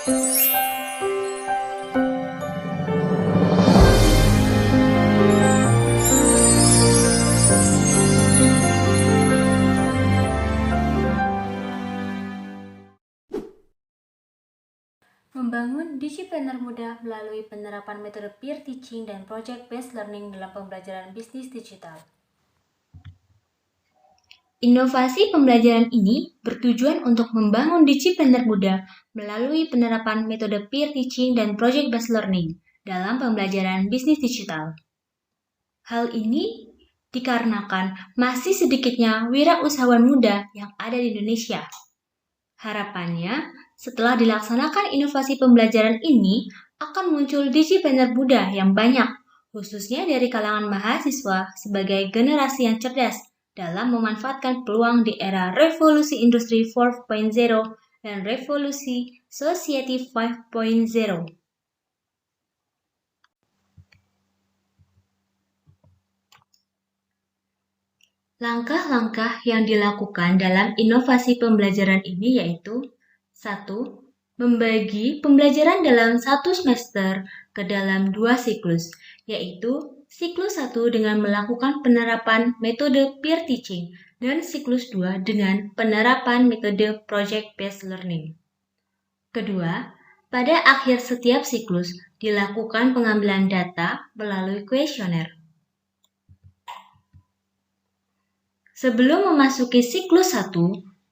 Membangun digipreneur muda melalui penerapan metode peer teaching dan project-based learning dalam pembelajaran bisnis digital. Inovasi pembelajaran ini bertujuan untuk membangun digipreneur muda melalui penerapan metode peer teaching dan project-based learning dalam pembelajaran bisnis digital. Hal ini dikarenakan masih sedikitnya wirausahawan muda yang ada di Indonesia. Harapannya, setelah dilaksanakan inovasi pembelajaran ini, akan muncul digipreneur muda yang banyak, khususnya dari kalangan mahasiswa sebagai generasi yang cerdas dalam memanfaatkan peluang di era revolusi industri 4.0 dan revolusi society 5.0. Langkah-langkah yang dilakukan dalam inovasi pembelajaran ini yaitu 1. Membagi pembelajaran dalam satu semester ke dalam 2 siklus, yaitu siklus 1 dengan melakukan penerapan metode peer teaching dan siklus 2 dengan penerapan metode project-based learning. Kedua, pada akhir setiap siklus dilakukan pengambilan data melalui kuesioner. Sebelum memasuki siklus 1,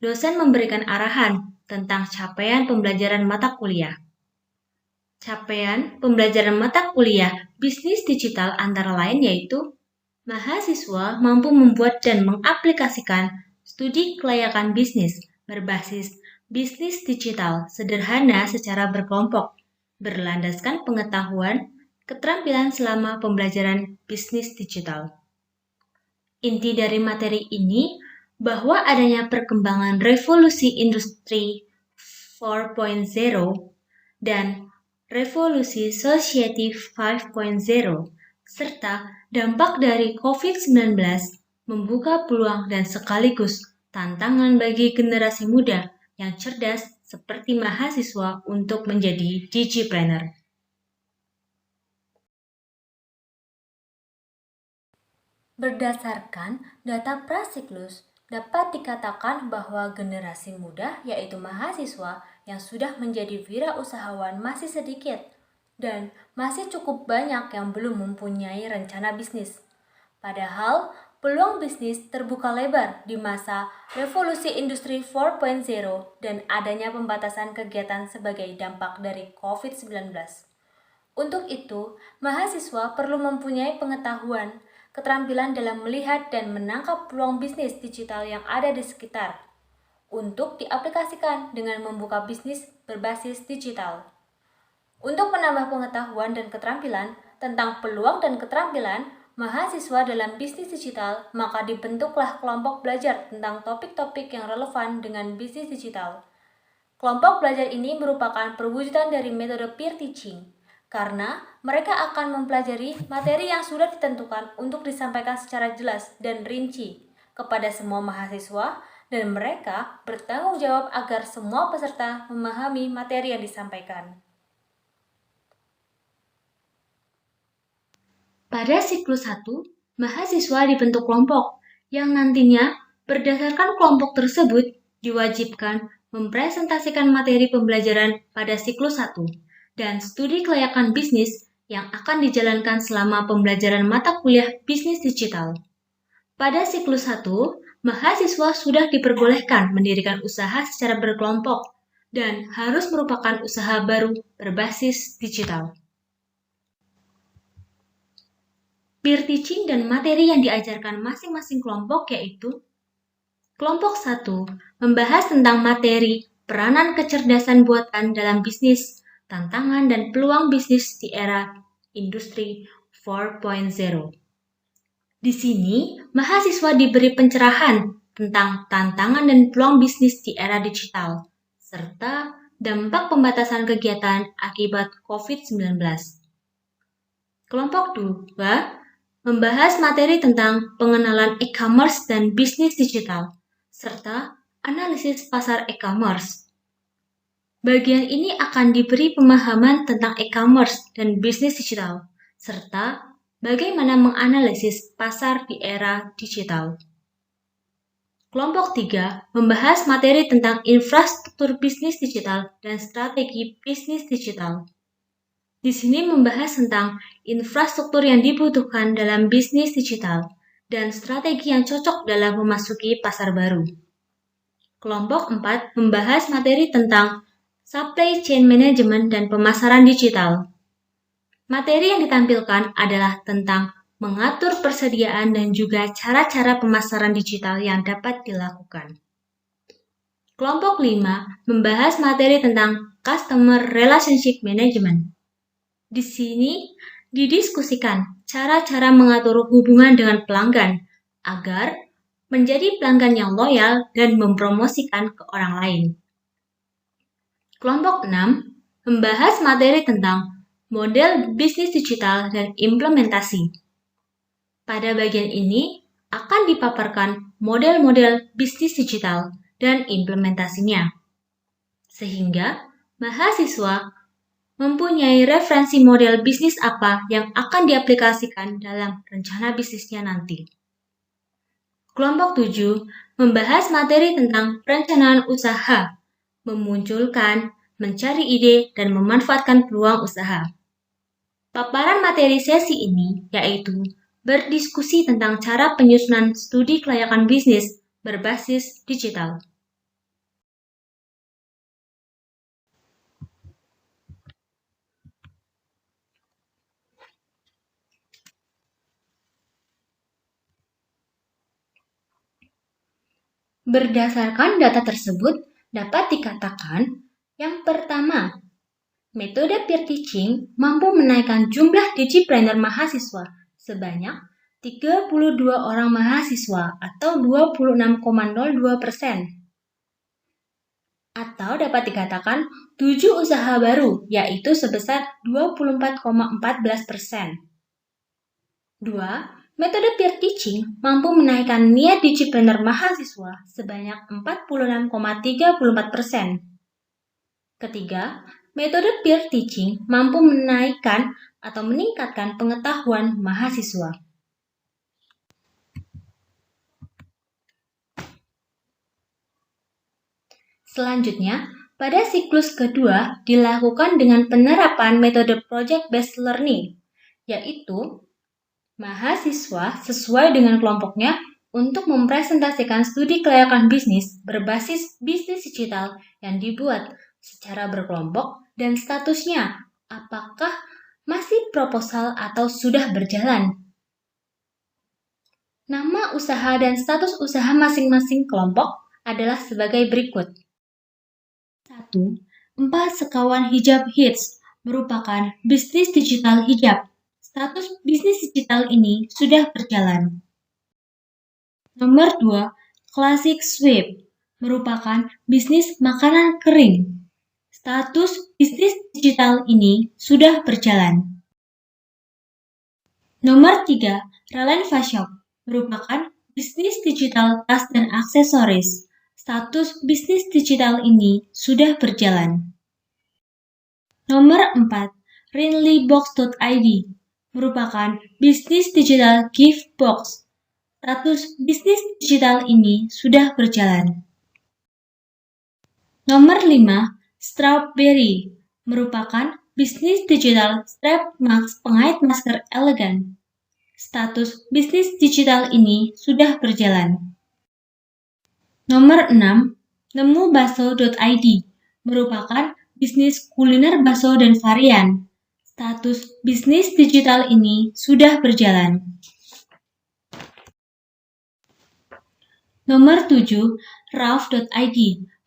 dosen memberikan arahan tentang capaian pembelajaran mata kuliah. Capaian pembelajaran mata kuliah bisnis digital antara lain yaitu mahasiswa mampu membuat dan mengaplikasikan studi kelayakan bisnis berbasis bisnis digital sederhana secara berkelompok, berlandaskan pengetahuan, keterampilan selama pembelajaran bisnis digital. Inti dari materi ini bahwa adanya perkembangan revolusi industri 4.0 dan revolusi society 5.0 serta dampak dari COVID-19 membuka peluang dan sekaligus tantangan bagi generasi muda yang cerdas seperti mahasiswa untuk menjadi digipreneur. Berdasarkan data prasiklus, dapat dikatakan bahwa generasi muda, yaitu mahasiswa yang sudah menjadi wirausahawan masih sedikit dan masih cukup banyak yang belum mempunyai rencana bisnis. Padahal, peluang bisnis terbuka lebar di masa revolusi industri 4.0 dan adanya pembatasan kegiatan sebagai dampak dari COVID-19. Untuk itu, mahasiswa perlu mempunyai pengetahuan, keterampilan dalam melihat dan menangkap peluang bisnis digital yang ada di sekitar untuk diaplikasikan dengan membuka bisnis berbasis digital. Untuk menambah pengetahuan dan keterampilan tentang peluang dan keterampilan mahasiswa dalam bisnis digital, maka dibentuklah kelompok belajar tentang topik-topik yang relevan dengan bisnis digital. Kelompok belajar ini merupakan perwujudan dari metode peer teaching, karena mereka akan mempelajari materi yang sudah ditentukan untuk disampaikan secara jelas dan rinci kepada semua mahasiswa dan mereka bertanggung jawab agar semua peserta memahami materi yang disampaikan. Pada siklus 1, mahasiswa dibentuk kelompok yang nantinya berdasarkan kelompok tersebut diwajibkan mempresentasikan materi pembelajaran pada siklus 1 dan studi kelayakan bisnis yang akan dijalankan selama pembelajaran mata kuliah bisnis digital. Pada siklus 1, mahasiswa sudah diperbolehkan mendirikan usaha secara berkelompok dan harus merupakan usaha baru berbasis digital. Peer teaching dan materi yang diajarkan masing-masing kelompok yaitu kelompok 1 membahas tentang materi peranan kecerdasan buatan dalam bisnis, tantangan dan peluang bisnis di era industri 4.0. Di sini, mahasiswa diberi pencerahan tentang tantangan dan peluang bisnis di era digital, serta dampak pembatasan kegiatan akibat COVID-19. Kelompok 2 membahas materi tentang pengenalan e-commerce dan bisnis digital, serta analisis pasar e-commerce. Bagian ini akan diberi pemahaman tentang e-commerce dan bisnis digital, serta bagaimana menganalisis pasar di era digital. Kelompok 3 membahas materi tentang infrastruktur bisnis digital dan strategi bisnis digital. Di sini membahas tentang infrastruktur yang dibutuhkan dalam bisnis digital dan strategi yang cocok dalam memasuki pasar baru. Kelompok 4 membahas materi tentang supply chain management dan pemasaran digital. Materi yang ditampilkan adalah tentang mengatur persediaan dan juga cara-cara pemasaran digital yang dapat dilakukan. Kelompok 5 membahas materi tentang customer relationship management. Di sini didiskusikan cara-cara mengatur hubungan dengan pelanggan agar menjadi pelanggan yang loyal dan mempromosikan ke orang lain. Kelompok 6 membahas materi tentang model bisnis digital dan implementasi. Pada bagian ini akan dipaparkan model-model bisnis digital dan implementasinya, sehingga mahasiswa mempunyai referensi model bisnis apa yang akan diaplikasikan dalam rencana bisnisnya nanti. Kelompok 7 membahas materi tentang perencanaan usaha, memunculkan, mencari ide, dan memanfaatkan peluang usaha. Paparan materi sesi ini yaitu berdiskusi tentang cara penyusunan studi kelayakan bisnis berbasis digital. Berdasarkan data tersebut, dapat dikatakan yang pertama, metode peer teaching mampu menaikkan jumlah digipreneur mahasiswa sebanyak 32 orang mahasiswa atau 26,02%. Atau dapat dikatakan 7 usaha baru, yaitu sebesar 24,14%. 2. Metode peer teaching mampu menaikkan niat digipreneur mahasiswa sebanyak 46,34%. Ketiga, metode peer teaching mampu menaikkan atau meningkatkan pengetahuan mahasiswa. Selanjutnya, pada siklus kedua dilakukan dengan penerapan metode project-based learning, yaitu mahasiswa sesuai dengan kelompoknya untuk mempresentasikan studi kelayakan bisnis berbasis bisnis digital yang dibuat secara berkelompok dan statusnya apakah masih proposal atau sudah berjalan. Nama usaha dan status usaha masing-masing kelompok adalah sebagai berikut. 1. 4 sekawan hijab hits merupakan bisnis digital hijab. Status bisnis digital ini sudah berjalan. Nomor 2, Classic Sweep merupakan bisnis makanan kering. Status bisnis digital ini sudah berjalan. Nomor 3, Relenva Shop merupakan bisnis digital tas dan aksesoris. Status bisnis digital ini sudah berjalan. Nomor 4, rinlybox.id merupakan bisnis digital gift box. Status bisnis digital ini sudah berjalan. Nomor 5, Strawberry merupakan bisnis digital strap mask pengait masker elegan. Status bisnis digital ini sudah berjalan. Nomor 6, nemubaso.id merupakan bisnis kuliner bakso dan varian. Status bisnis digital ini sudah berjalan. Nomor 7, raf.id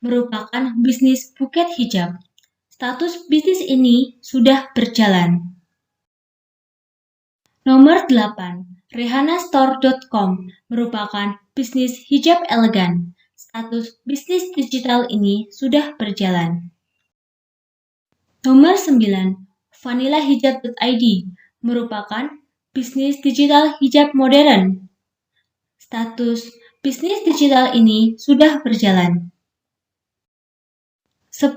merupakan bisnis buket hijab. Status bisnis ini sudah berjalan. Nomor 8, rehanastore.com merupakan bisnis hijab elegan. Status bisnis digital ini sudah berjalan. Nomor 9, vanillahijab.id merupakan bisnis digital hijab modern. Status bisnis digital ini sudah berjalan. 10,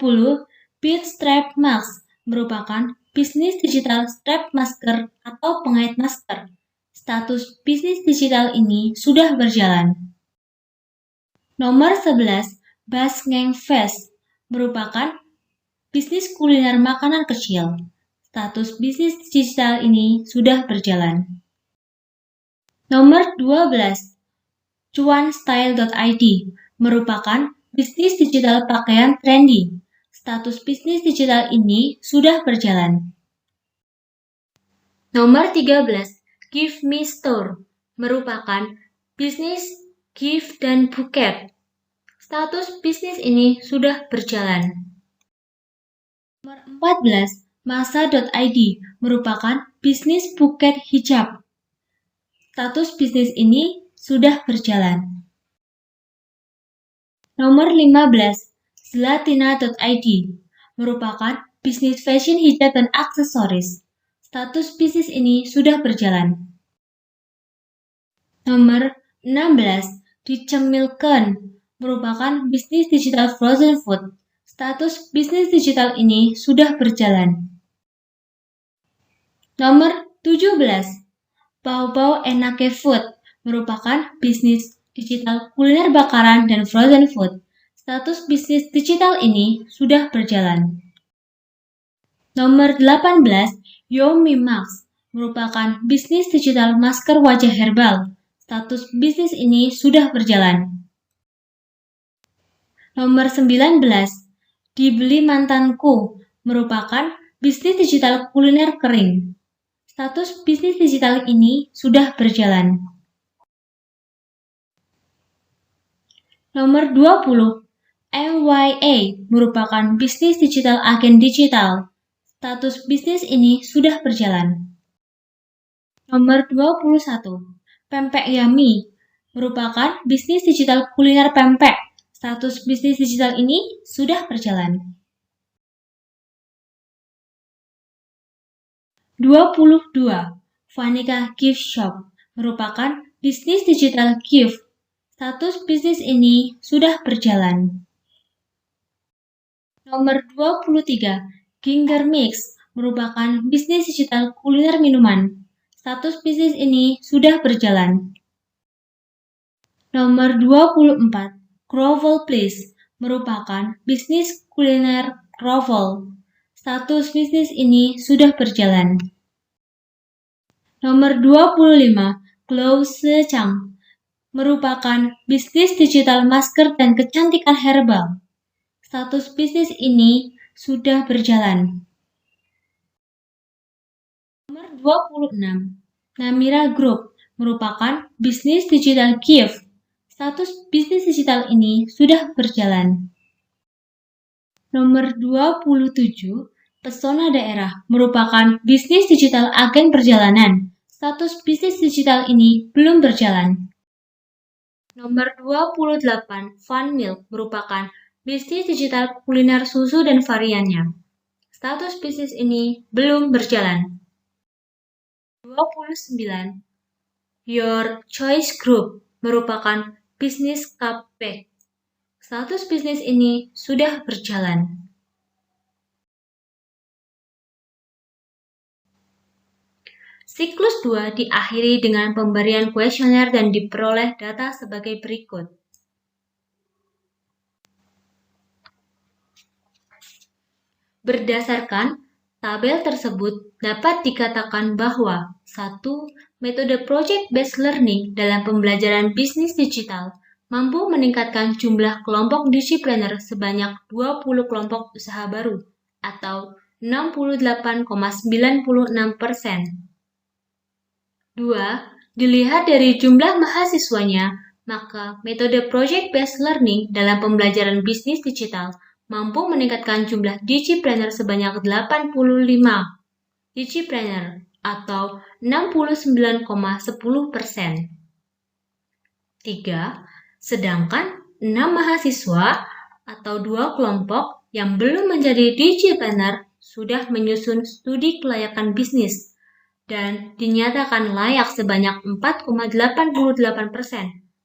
Bead Strap Mask merupakan bisnis digital strap masker atau pengait masker. Status bisnis digital ini sudah berjalan. Nomor 11, Basngeng Fest merupakan bisnis kuliner makanan kecil. Status bisnis digital ini sudah berjalan. Nomor 12, cuanstyle.id merupakan bisnis digital pakaian trendy. Status bisnis digital ini sudah berjalan. Nomor 13, Give Me Store merupakan bisnis gift dan buket. Status bisnis ini sudah berjalan. Nomor 14, masa.id merupakan bisnis buket hijab. Status bisnis ini sudah berjalan. Nomor 15, zlatina.id merupakan bisnis fashion hijab dan aksesoris. Status bisnis ini sudah berjalan. Nomor 16, Dicemilkan merupakan bisnis digital frozen food. Status bisnis digital ini sudah berjalan. Nomor 17, Baobao Enake Food merupakan bisnis digital kuliner bakaran dan frozen food. Status bisnis digital ini sudah berjalan. Nomor 18, Yomi Max merupakan bisnis digital masker wajah herbal. Status bisnis ini sudah berjalan. Nomor 19, Dibeli Mantanku merupakan bisnis digital kuliner kering. Status bisnis digital ini sudah berjalan. Nomor 20, MYA merupakan bisnis digital agen digital. Status bisnis ini sudah berjalan. Nomor 21, Pempek Yummy merupakan bisnis digital kuliner pempek. Status bisnis digital ini sudah berjalan. 22, Vanika Gift Shop merupakan bisnis digital gift. Status bisnis ini sudah berjalan. Nomor 23, Ginger Mix merupakan bisnis digital kuliner minuman. Status bisnis ini sudah berjalan. Nomor 24, Grovel Please merupakan bisnis kuliner grovel. Status bisnis ini sudah berjalan. Nomor 25, Glow Secang merupakan bisnis digital masker dan kecantikan herbal. Status bisnis ini sudah berjalan. Nomor 26, Namira Group merupakan bisnis digital gift. Status bisnis digital ini sudah berjalan. Nomor 27, Pesona Daerah merupakan bisnis digital agen perjalanan. Status bisnis digital ini belum berjalan. Nomor 28, Fun Milk merupakan bisnis digital kuliner susu dan variannya. Status bisnis ini belum berjalan. 29, Your Choice Group merupakan bisnis cupcake. Status bisnis ini sudah berjalan. Siklus 2 diakhiri dengan pemberian kuesioner dan diperoleh data sebagai berikut. Berdasarkan tabel tersebut dapat dikatakan bahwa 1. Metode Project-Based Learning dalam pembelajaran bisnis digital mampu meningkatkan jumlah kelompok Digipreneur sebanyak 20 kelompok usaha baru atau 68,96%. 2. Dilihat dari jumlah mahasiswanya, maka metode Project-Based Learning dalam pembelajaran bisnis digital mampu meningkatkan jumlah Digipreneur sebanyak 85 Digipreneur atau 69,10%. 3. Sedangkan 6 mahasiswa atau 2 kelompok yang belum menjadi Digipreneur sudah menyusun studi kelayakan bisnis dan dinyatakan layak sebanyak 4,88%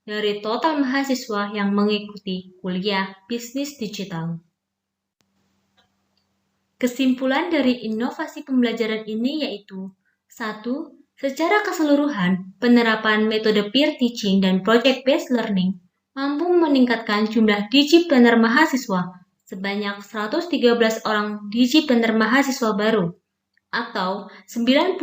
dari total mahasiswa yang mengikuti kuliah bisnis digital. Kesimpulan dari inovasi pembelajaran ini yaitu 1. Secara keseluruhan, penerapan metode peer teaching dan project-based learning mampu meningkatkan jumlah digipreneur mahasiswa sebanyak 113 orang digipreneur mahasiswa baru, atau 91,87%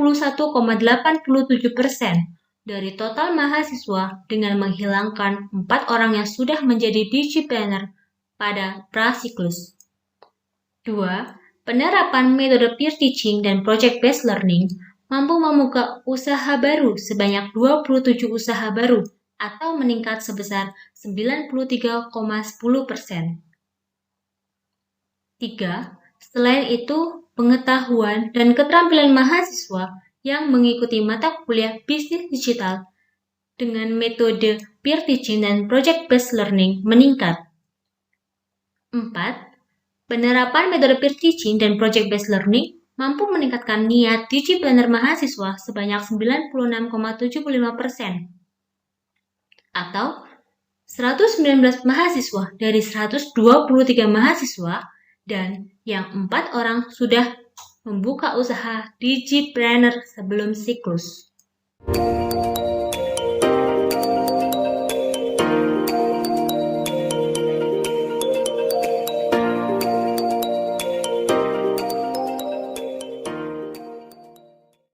dari total mahasiswa dengan menghilangkan 4 orang yang sudah menjadi digipreneur pada prasiklus. 2. Penerapan metode peer teaching dan project-based learning mampu membuka usaha baru sebanyak 27 usaha baru atau meningkat sebesar 93,10%. 3. Selain itu, pengetahuan dan keterampilan mahasiswa yang mengikuti mata kuliah bisnis digital dengan metode peer teaching dan project-based learning meningkat. 4. Penerapan metode peer teaching dan project-based learning mampu meningkatkan niat digipreneur mahasiswa sebanyak 96,75% atau 119 mahasiswa dari 123 mahasiswa dan yang 4 orang sudah membuka usaha digipreneur sebelum siklus.